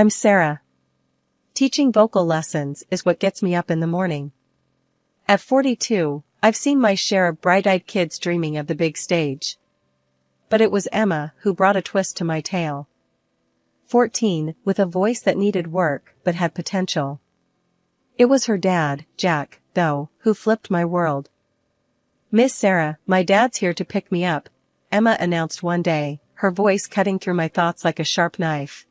I'm Sarah. Teaching vocal lessons is what gets me up in the morning. At 42, I've seen my share of bright-eyed kids dreaming of the big stage. But it was Emma who brought a twist to my tale. 14, with a voice that needed work but had potential. It was her dad, Jack, though, who flipped my world. "Miss Sarah, my dad's here to pick me up," Emma announced one day, her voice cutting through my thoughts like a sharp knife.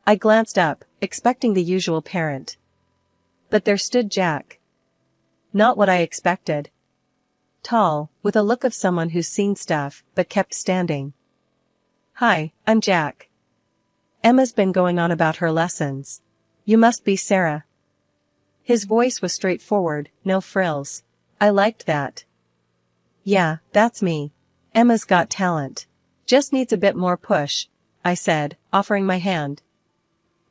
I glanced up, expecting the usual parent. But there stood Jack. Not what I expected. Tall, with a look of someone who's seen stuff but kept standing. "Hi, I'm Jack. Emma's been going on about her lessons. You must be Sarah." His voice was straightforward, no frills. I liked that. "Yeah, that's me. Emma's got talent. Just needs a bit more push," I said, offering my hand.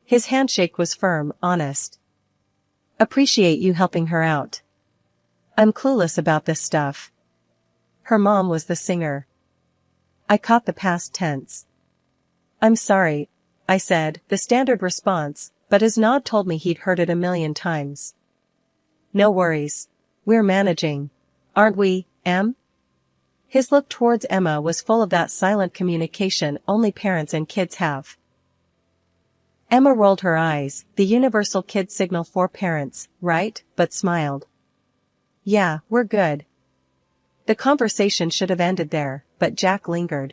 His handshake was firm, honest. "Appreciate you helping her out. I'm clueless about this stuff." Her mom was the singer. I caught the past tense. "I'm sorry," I said, the standard response, but his nod told me he'd heard it a million times. "No worries. We're managing. Aren't we, Em?" His look towards Emma was full of that silent communication only parents and kids have. Emma rolled her eyes, the universal kid signal for parents, right, but smiled. "Yeah, we're good." The conversation should have ended there, but Jack lingered.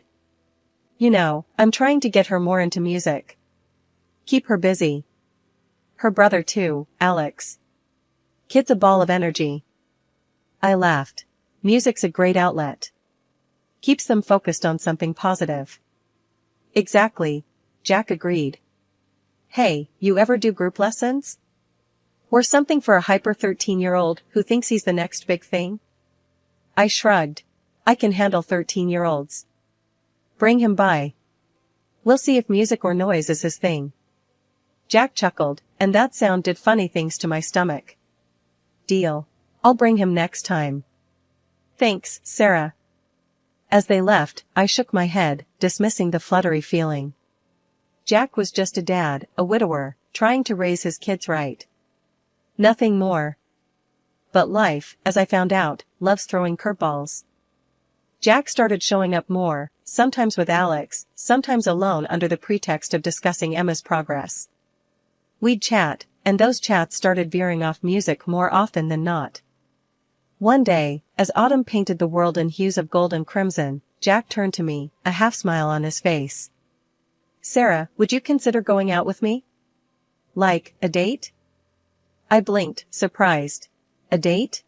"You know, I'm trying to get her more into music. Keep her busy. Her brother too, Alex. Kid's a ball of energy." I laughed. Music's a great outlet. Keeps them focused on something positive. "Exactly," Jack agreed. "Hey, you ever do group lessons? Or something for a hyper 13-year-old who thinks he's the next big thing?" I shrugged. I can handle 13-year-olds. "Bring him by. We'll see if music or noise is his thing." Jack chuckled, and that sound did funny things to my stomach. "Deal. I'll bring him next time." "Thanks, Sarah." As they left, I shook my head, dismissing the fluttery feeling. Jack was just a dad, a widower, trying to raise his kids right. Nothing more. But life, as I found out, loves throwing curveballs. Jack started showing up more, sometimes with Alex, sometimes alone under the pretext of discussing Emma's progress. We'd chat, and those chats started veering off music more often than not. One day, as autumn painted the world in hues of gold and crimson, Jack turned to me, a half-smile on his face. "Sarah, would you consider going out with me? Like, a date?" I blinked, surprised. "A date?"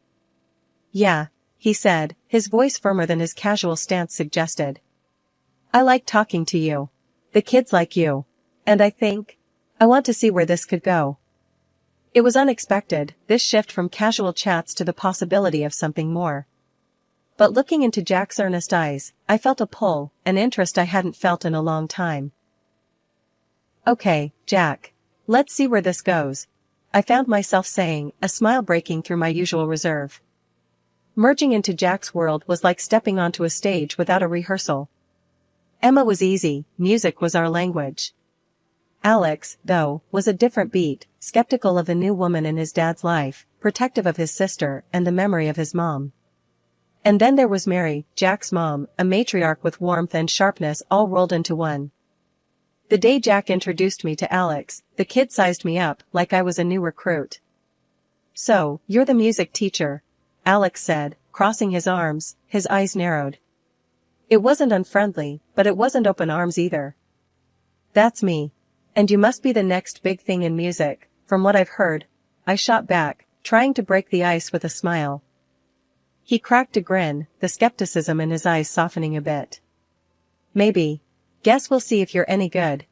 "Yeah," he said, his voice firmer than his casual stance suggested. "I like talking to you. The kids like you. And I want to see where this could go." It was unexpected, this shift from casual chats to the possibility of something more. But looking into Jack's earnest eyes, I felt a pull, an interest I hadn't felt in a long time. "Okay, Jack. Let's see where this goes," I found myself saying, a smile breaking through my usual reserve. Merging into Jack's world was like stepping onto a stage without a rehearsal. Emma was easy, music was our language. Alex, though, was a different beat, skeptical of the new woman in his dad's life, protective of his sister and the memory of his mom. And then there was Mary, Jack's mom, a matriarch with warmth and sharpness all rolled into one. The day Jack introduced me to Alex, the kid sized me up like I was a new recruit. "So, you're the music teacher," Alex said, crossing his arms, his eyes narrowed. It wasn't unfriendly, but it wasn't open arms either. "That's me. And you must be the next big thing in music, from what I've heard," I shot back, trying to break the ice with a smile. He cracked a grin, the skepticism in his eyes softening a bit. "Maybe. Guess we'll see if you're any good."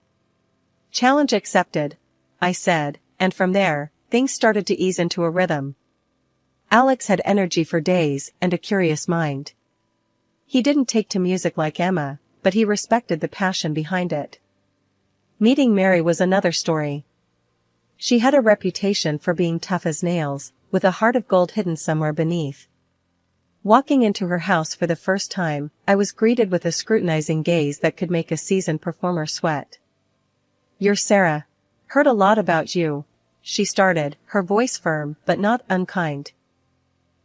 "Challenge accepted," I said, and from there, things started to ease into a rhythm. Alex had energy for days and a curious mind. He didn't take to music like Emma, but he respected the passion behind it. Meeting Mary was another story. She had a reputation for being tough as nails, with a heart of gold hidden somewhere beneath. Walking into her house for the first time, I was greeted with a scrutinizing gaze that could make a seasoned performer sweat. "You're Sarah. Heard a lot about you, she started, her voice firm but not unkind.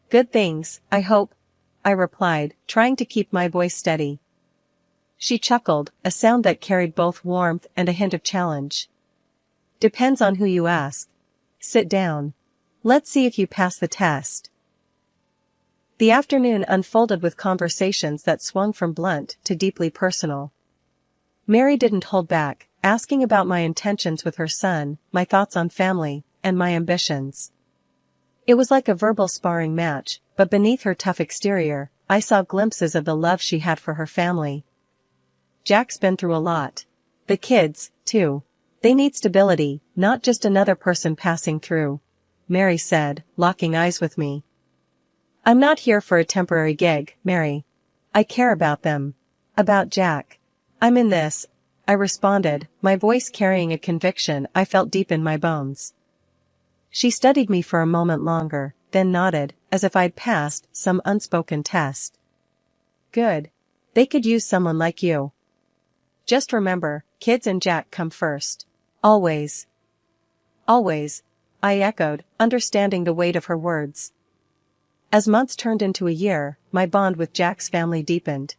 Good things, I hope, I replied, trying to keep my voice steady. She chuckled, a sound that carried both warmth and a hint of challenge. Depends on who you ask. Sit down. Let's see if you pass the test. The afternoon unfolded with conversations that swung from blunt to deeply personal. Mary didn't hold back, asking about my intentions with her son, my thoughts on family, and my ambitions. It was like a verbal sparring match, but beneath her tough exterior, I saw glimpses of the love she had for her family. Jack's been through a lot. The kids, too. They need stability, not just another person passing through, Mary said, locking eyes with me. I'm not here for a temporary gig, Mary. I care about them. About Jack. I'm in this, I responded, my voice carrying a conviction I felt deep in my bones. She studied me for a moment longer, then nodded, as if I'd passed some unspoken test. Good. They could use someone like you. Just remember, kids and Jack come first. Always. Always, I echoed, understanding the weight of her words. As months turned into a year, my bond with Jack's family deepened.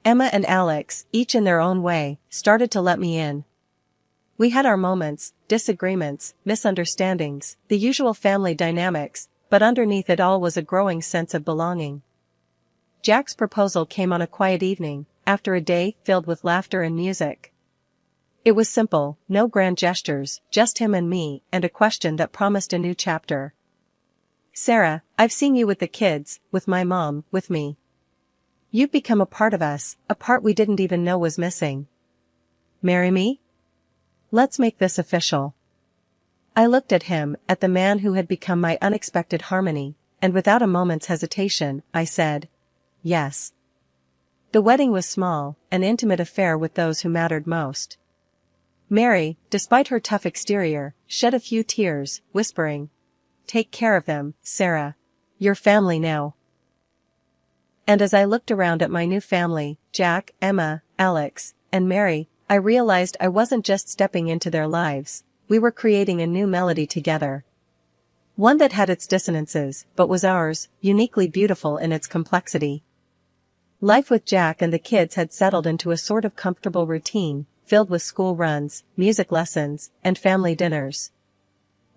Emma and Alex, each in their own way, started to let me in. We had our moments, disagreements, misunderstandings, the usual family dynamics, but underneath it all was a growing sense of belonging. Jack's proposal came on a quiet evening, after a day filled with laughter and music. It was simple, no grand gestures, just him and me, and a question that promised a new chapter. Sarah, I've seen you with the kids, with my mom, with me. You've become a part of us, a part we didn't even know was missing. Marry me? Let's make this official. I looked at him, at the man who had become my unexpected harmony, and without a moment's hesitation, I said, yes. The wedding was small, an intimate affair with those who mattered most. Mary, despite her tough exterior, shed a few tears, whispering, take care of them, Sarah. Your family now. And as I looked around at my new family, Jack, Emma, Alex, and Mary, I realized I wasn't just stepping into their lives, we were creating a new melody together. One that had its dissonances, but was ours, uniquely beautiful in its complexity. Life with Jack and the kids had settled into a sort of comfortable routine, filled with school runs, music lessons, and family dinners.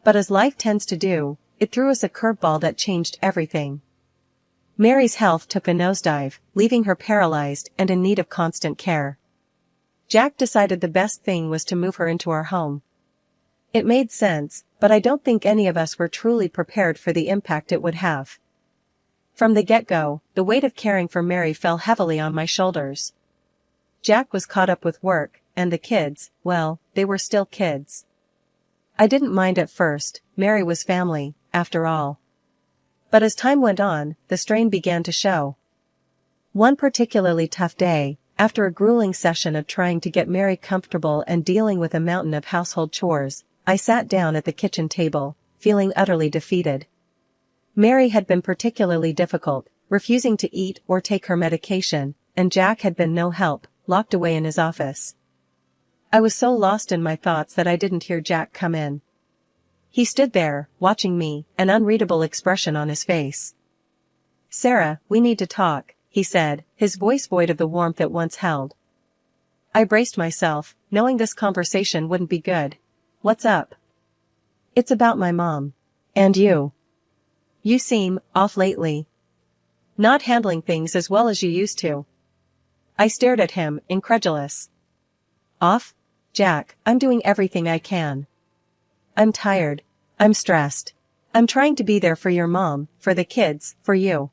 But as life tends to do, it threw us a curveball that changed everything. Mary's health took a nosedive, leaving her paralyzed and in need of constant care. Jack decided the best thing was to move her into our home. It made sense, but I don't think any of us were truly prepared for the impact it would have. From the get-go, the weight of caring for Mary fell heavily on my shoulders. Jack was caught up with work, and the kids, well, they were still kids. I didn't mind at first, Mary was family, after all. But as time went on, the strain began to show. One particularly tough day, after a grueling session of trying to get Mary comfortable and dealing with a mountain of household chores, I sat down at the kitchen table, feeling utterly defeated. Mary had been particularly difficult, refusing to eat or take her medication, and Jack had been no help, locked away in his office. I was so lost in my thoughts that I didn't hear Jack come in. He stood there, watching me, an unreadable expression on his face. Sarah, we need to talk, he said, his voice void of the warmth it once held. I braced myself, knowing this conversation wouldn't be good. What's up? It's about my mom. And you. You seem off lately. Not handling things as well as you used to. I stared at him, incredulous. Off? Jack, I'm doing everything I can. I'm tired. I'm stressed. I'm trying to be there for your mom, for the kids, for you.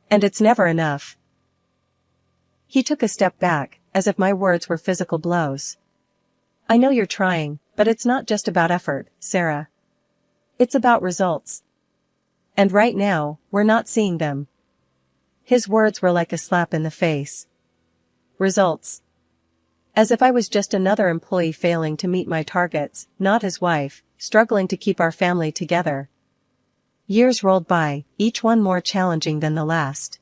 And it's never enough. He took a step back, as if my words were physical blows. I know you're trying, but it's not just about effort, Sarah. It's about results. And right now, we're not seeing them. His words were like a slap in the face. Results. As if I was just another employee failing to meet my targets, not his wife, struggling to keep our family together. Years rolled by, each one more challenging than the last.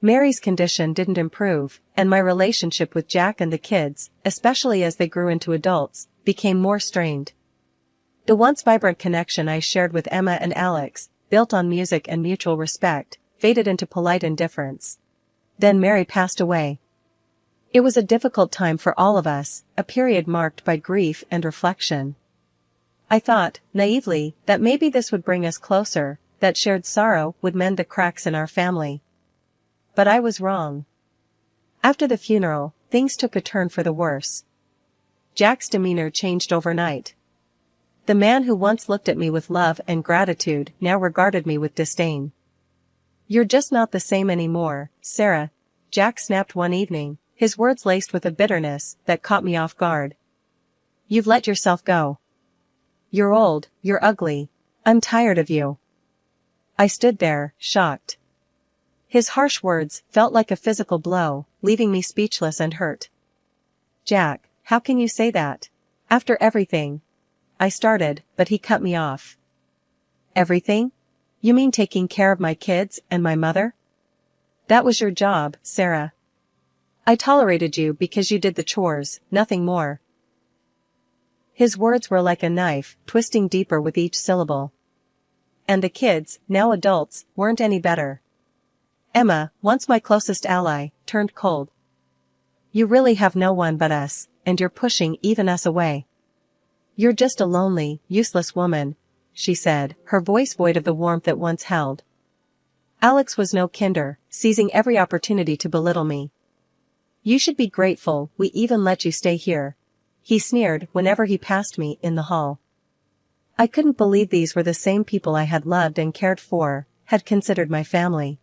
Mary's condition didn't improve, and my relationship with Jack and the kids, especially as they grew into adults, became more strained. The once vibrant connection I shared with Emma and Alex, built on music and mutual respect, faded into polite indifference. Then Mary passed away. It was a difficult time for all of us, a period marked by grief and reflection. I thought, naively, that maybe this would bring us closer, that shared sorrow would mend the cracks in our family. But I was wrong. After the funeral, things took a turn for the worse. Jack's demeanor changed overnight. The man who once looked at me with love and gratitude now regarded me with disdain. "You're just not the same anymore, Sarah," Jack snapped one evening, his words laced with a bitterness that caught me off guard. "You've let yourself go. You're old, you're ugly. I'm tired of you." I stood there, shocked. His harsh words felt like a physical blow, leaving me speechless and hurt. "Jack, how can you say that? After everything?" I started, but he cut me off. "Everything? You mean taking care of my kids and my mother? That was your job, Sarah. I tolerated you because you did the chores, nothing more." His words were like a knife, twisting deeper with each syllable. And the kids, now adults, weren't any better. Emma, once my closest ally, turned cold. "You really have no one but us, and you're pushing even us away. You're just a lonely, useless woman," she said, her voice void of the warmth that once held. Alex was no kinder, seizing every opportunity to belittle me. "You should be grateful we even let you stay here," he sneered whenever he passed me in the hall. I couldn't believe these were the same people I had loved and cared for, had considered my family.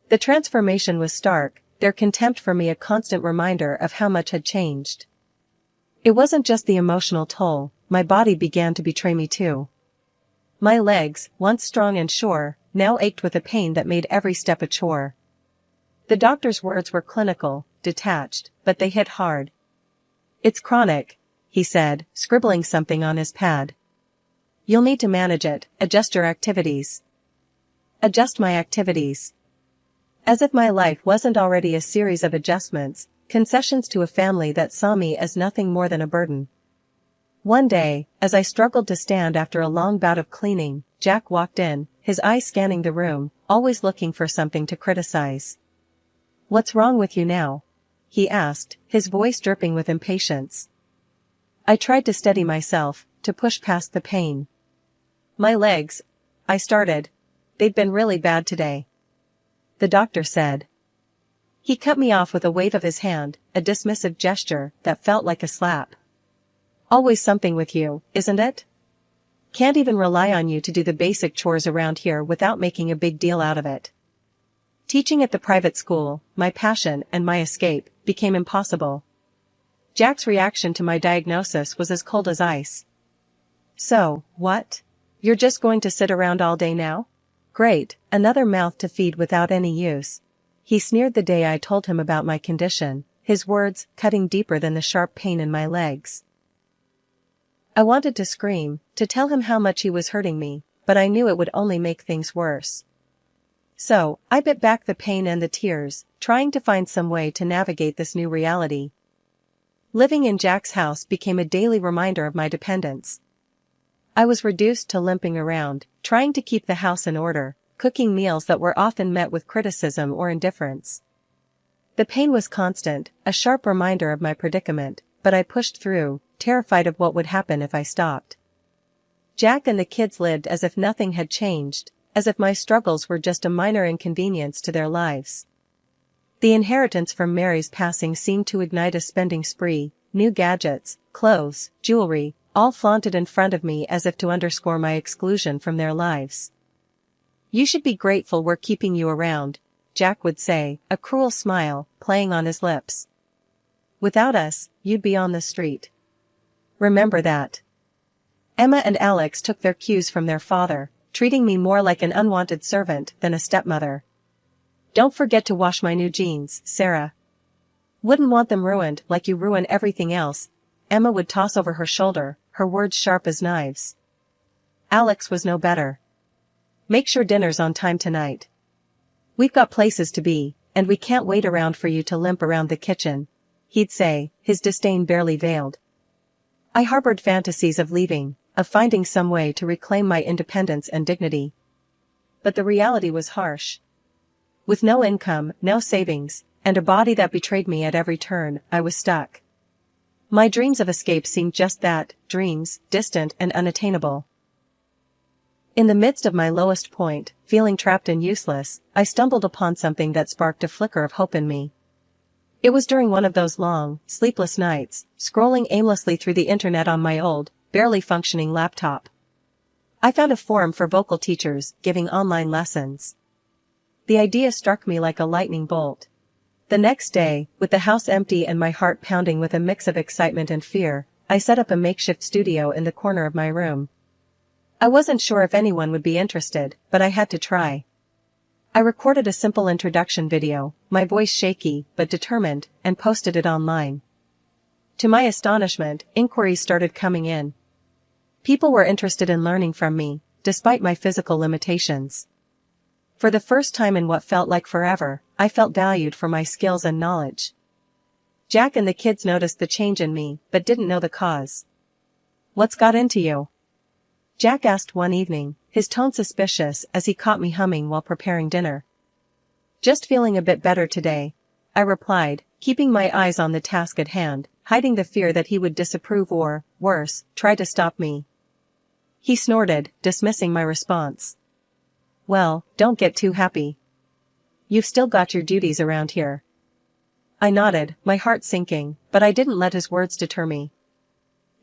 The transformation was stark, their contempt for me a constant reminder of how much had changed. It wasn't just the emotional toll, my body began to betray me too. My legs, once strong and sure, now ached with a pain that made every step a chore. The doctor's words were clinical, detached, but they hit hard. "It's chronic," he said, scribbling something on his pad. "You'll need to manage it, adjust your activities." Adjust my activities. As if my life wasn't already a series of adjustments, concessions to a family that saw me as nothing more than a burden. One day, as I struggled to stand after a long bout of cleaning, Jack walked in, his eyes scanning the room, always looking for something to criticize. "What's wrong with you now?" he asked, his voice dripping with impatience. I tried to steady myself, to push past the pain. "My legs," I started. "They've been really bad today," the doctor said. He cut me off with a wave of his hand, a dismissive gesture that felt like a slap. "Always something with you, isn't it? Can't even rely on you to do the basic chores around here without making a big deal out of it." Teaching at the private school, my passion and my escape, became impossible. Jack's reaction to my diagnosis was as cold as ice. "So, what? You're just going to sit around all day now? Great, another mouth to feed without any use," he sneered the day I told him about my condition, his words cutting deeper than the sharp pain in my legs. I wanted to scream, to tell him how much he was hurting me, but I knew it would only make things worse. So, I bit back the pain and the tears, trying to find some way to navigate this new reality. Living in Jack's house became a daily reminder of my dependence. I was reduced to limping around, trying to keep the house in order, cooking meals that were often met with criticism or indifference. The pain was constant, a sharp reminder of my predicament, but I pushed through, terrified of what would happen if I stopped. Jack and the kids lived as if nothing had changed, as if my struggles were just a minor inconvenience to their lives. The inheritance from Mary's passing seemed to ignite a spending spree, new gadgets, clothes, jewelry, all flaunted in front of me as if to underscore my exclusion from their lives. "You should be grateful we're keeping you around," Jack would say, a cruel smile playing on his lips. "Without us, you'd be on the street. Remember that." Emma and Alex took their cues from their father, treating me more like an unwanted servant than a stepmother. "Don't forget to wash my new jeans, Sarah. Wouldn't want them ruined like you ruin everything else," Emma would toss over her shoulder, her words sharp as knives. Alex was no better. "Make sure dinner's on time tonight. We've got places to be, and we can't wait around for you to limp around the kitchen," he'd say, his disdain barely veiled. I harbored fantasies of leaving, of finding some way to reclaim my independence and dignity. But the reality was harsh. With no income, no savings, and a body that betrayed me at every turn, I was stuck. My dreams of escape seemed just that, dreams, distant and unattainable. In the midst of my lowest point, feeling trapped and useless, I stumbled upon something that sparked a flicker of hope in me. It was during one of those long, sleepless nights, scrolling aimlessly through the internet on my old, barely functioning laptop. I found a forum for vocal teachers giving online lessons. The idea struck me like a lightning bolt. The next day, with the house empty and my heart pounding with a mix of excitement and fear, I set up a makeshift studio in the corner of my room. I wasn't sure if anyone would be interested, but I had to try. I recorded a simple introduction video, my voice shaky but determined, and posted it online. To my astonishment, inquiries started coming in. People were interested in learning from me, despite my physical limitations. For the first time in what felt like forever, I felt valued for my skills and knowledge. Jack and the kids noticed the change in me, but didn't know the cause. "What's got into you?" Jack asked one evening, his tone suspicious as he caught me humming while preparing dinner. "Just feeling a bit better today," I replied, keeping my eyes on the task at hand, hiding the fear that he would disapprove or, worse, try to stop me. He snorted, dismissing my response. "Well, don't get too happy. You've still got your duties around here." I nodded, my heart sinking, but I didn't let his words deter me.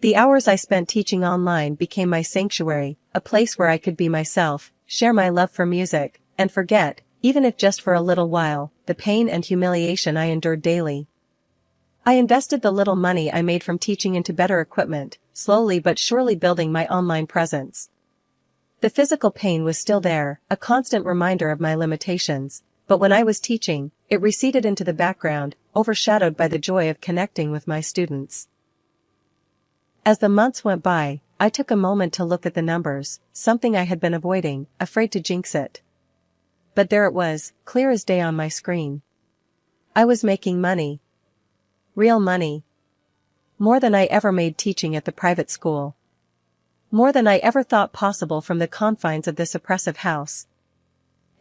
The hours I spent teaching online became my sanctuary, a place where I could be myself, share my love for music, and forget, even if just for a little while, the pain and humiliation I endured daily. I invested the little money I made from teaching into better equipment, slowly but surely building my online presence. The physical pain was still there, a constant reminder of my limitations, but when I was teaching, it receded into the background, overshadowed by the joy of connecting with my students. As the months went by, I took a moment to look at the numbers, something I had been avoiding, afraid to jinx it. But there it was, clear as day on my screen. I was making money. Real money. More than I ever made teaching at the private school. More than I ever thought possible from the confines of this oppressive house.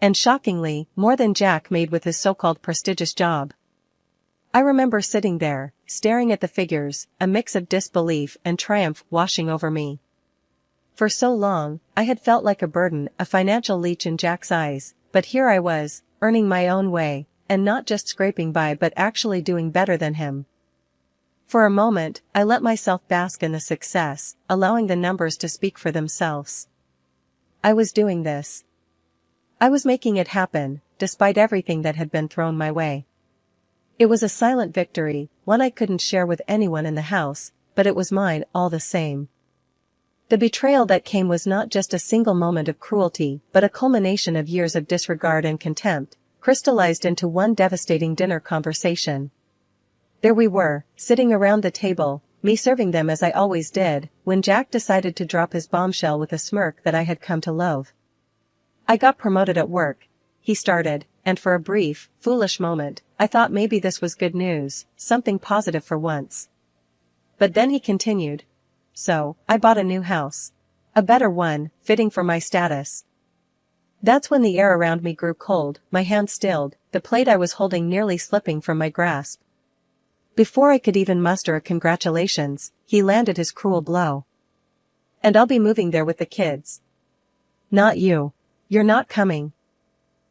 And shockingly, more than Jack made with his so-called prestigious job. I remember sitting there, staring at the figures, a mix of disbelief and triumph washing over me. For so long, I had felt like a burden, a financial leech in Jack's eyes, but here I was, earning my own way, and not just scraping by but actually doing better than him. For a moment, I let myself bask in the success, allowing the numbers to speak for themselves. I was doing this. I was making it happen, despite everything that had been thrown my way. It was a silent victory, one I couldn't share with anyone in the house, but it was mine all the same. The betrayal that came was not just a single moment of cruelty, but a culmination of years of disregard and contempt, crystallized into one devastating dinner conversation. There we were, sitting around the table, me serving them as I always did, when Jack decided to drop his bombshell with a smirk that I had come to loathe. "I got promoted at work," he started, and for a brief, foolish moment, I thought maybe this was good news, something positive for once. But then he continued. "So, I bought a new house. A better one, fitting for my status." That's when the air around me grew cold, my hand stilled, the plate I was holding nearly slipping from my grasp. Before I could even muster a congratulations, he landed his cruel blow. "And I'll be moving there with the kids." "Not you. You're not coming."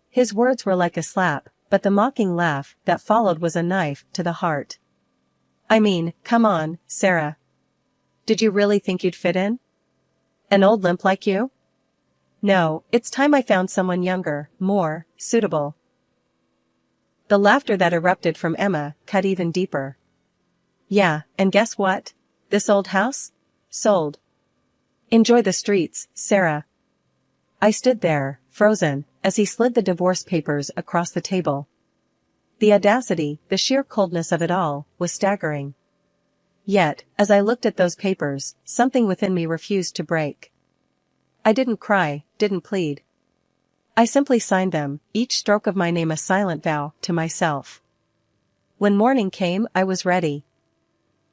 His words were like a slap, but the mocking laugh that followed was a knife to the heart. "I mean, come on, Sarah. Did you really think you'd fit in? An old limp like you? No, it's time I found someone younger, more suitable." The laughter that erupted from Emma cut even deeper. "Yeah, and guess what? This old house? Sold. Enjoy the streets, Sarah." I stood there, frozen, as he slid the divorce papers across the table. The audacity, the sheer coldness of it all, was staggering. Yet, as I looked at those papers, something within me refused to break. I didn't cry, didn't plead. I simply signed them, each stroke of my name a silent vow to myself. When morning came, I was ready.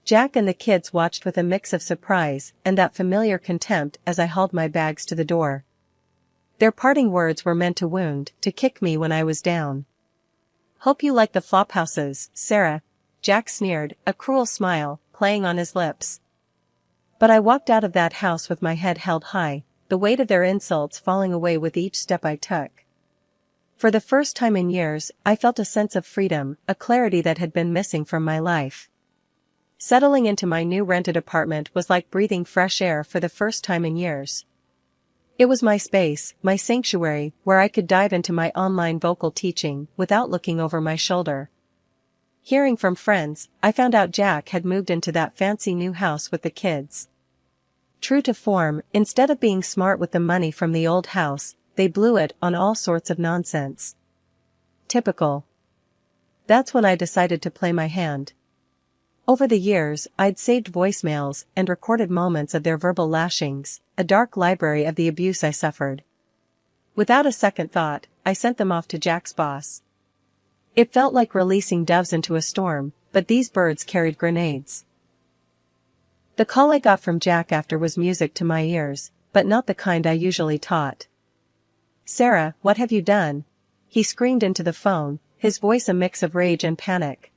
Jack and the kids watched with a mix of surprise and that familiar contempt as I hauled my bags to the door. Their parting words were meant to wound, to kick me when I was down. "Hope you like the flophouses, Sarah," Jack sneered, a cruel smile playing on his lips. But I walked out of that house with my head held high, the weight of their insults falling away with each step I took. For the first time in years, I felt a sense of freedom, a clarity that had been missing from my life. Settling into my new rented apartment was like breathing fresh air for the first time in years. It was my space, my sanctuary, where I could dive into my online vocal teaching without looking over my shoulder. Hearing from friends, I found out Jack had moved into that fancy new house with the kids. True to form, instead of being smart with the money from the old house, they blew it on all sorts of nonsense. Typical. That's when I decided to play my hand. Over the years, I'd saved voicemails and recorded moments of their verbal lashings, a dark library of the abuse I suffered. Without a second thought, I sent them off to Jack's boss. It felt like releasing doves into a storm, but these birds carried grenades. The call I got from Jack after was music to my ears, but not the kind I usually taught. "Sarah, what have you done?" he screamed into the phone, his voice a mix of rage and panic.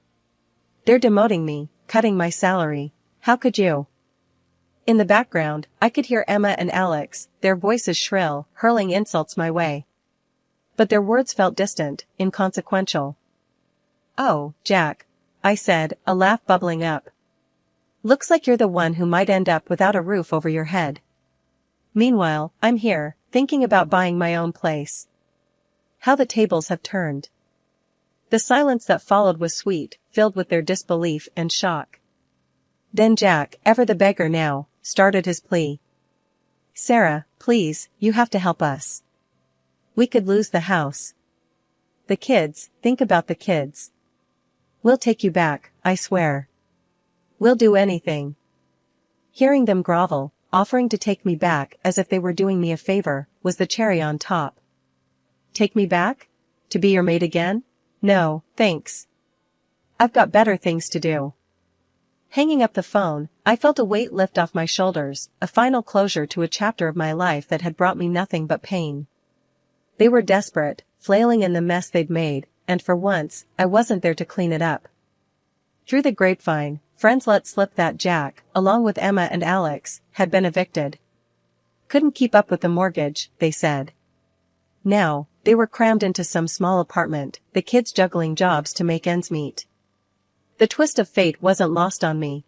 "They're demoting me, cutting my salary. How could you?" In the background, I could hear Emma and Alex, their voices shrill, hurling insults my way. But their words felt distant, inconsequential. "Oh, Jack," I said, a laugh bubbling up. "Looks like you're the one who might end up without a roof over your head. Meanwhile, I'm here, thinking about buying my own place. How the tables have turned." The silence that followed was sweet, filled with their disbelief and shock. Then Jack, ever the beggar now, started his plea. "Sarah, please, you have to help us. We could lose the house. The kids, think about the kids. We'll take you back, I swear. We'll do anything." Hearing them grovel, offering to take me back as if they were doing me a favor, was the cherry on top. Take me back? To be your maid again? No, thanks. I've got better things to do. Hanging up the phone, I felt a weight lift off my shoulders, a final closure to a chapter of my life that had brought me nothing but pain. They were desperate, flailing in the mess they'd made, and for once, I wasn't there to clean it up. Through the grapevine, friends let slip that Jack, along with Emma and Alex, had been evicted. Couldn't keep up with the mortgage, they said. Now, they were crammed into some small apartment, the kids juggling jobs to make ends meet. The twist of fate wasn't lost on me.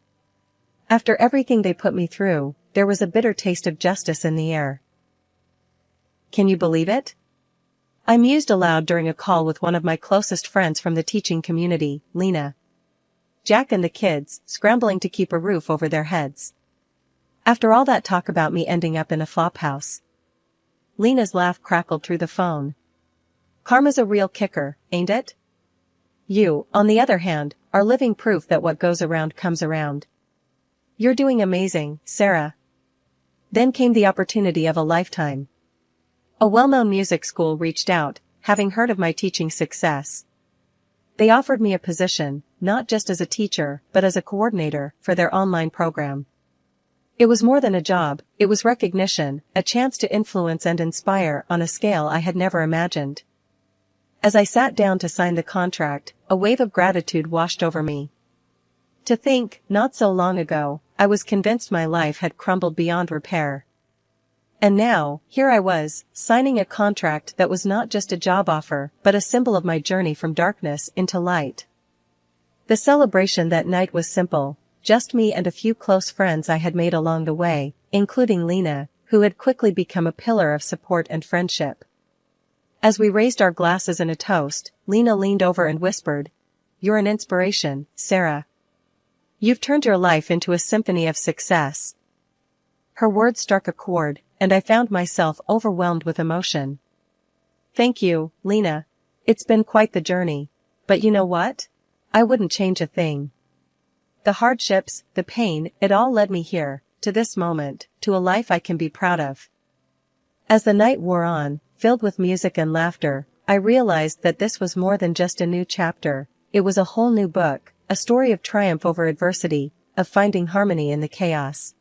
After everything they put me through, there was a bitter taste of justice in the air. Can you believe it? I mused aloud during a call with one of my closest friends from the teaching community, Lena. Jack and the kids, scrambling to keep a roof over their heads. After all that talk about me ending up in a flophouse. Lena's laugh crackled through the phone. Karma's a real kicker, ain't it? You, on the other hand, are living proof that what goes around comes around. You're doing amazing, Sarah. Then came the opportunity of a lifetime. A well-known music school reached out, having heard of my teaching success. They offered me a position, not just as a teacher, but as a coordinator, for their online program. It was more than a job, it was recognition, a chance to influence and inspire on a scale I had never imagined. As I sat down to sign the contract, a wave of gratitude washed over me. To think, not so long ago, I was convinced my life had crumbled beyond repair. And now, here I was, signing a contract that was not just a job offer, but a symbol of my journey from darkness into light. The celebration that night was simple, just me and a few close friends I had made along the way, including Lena, who had quickly become a pillar of support and friendship. As we raised our glasses in a toast, Lena leaned over and whispered, "You're an inspiration, Sarah. You've turned your life into a symphony of success." Her words struck a chord, and I found myself overwhelmed with emotion. Thank you, Lena. It's been quite the journey. But you know what? I wouldn't change a thing. The hardships, the pain, it all led me here, to this moment, to a life I can be proud of. As the night wore on, filled with music and laughter, I realized that this was more than just a new chapter, it was a whole new book, a story of triumph over adversity, of finding harmony in the chaos.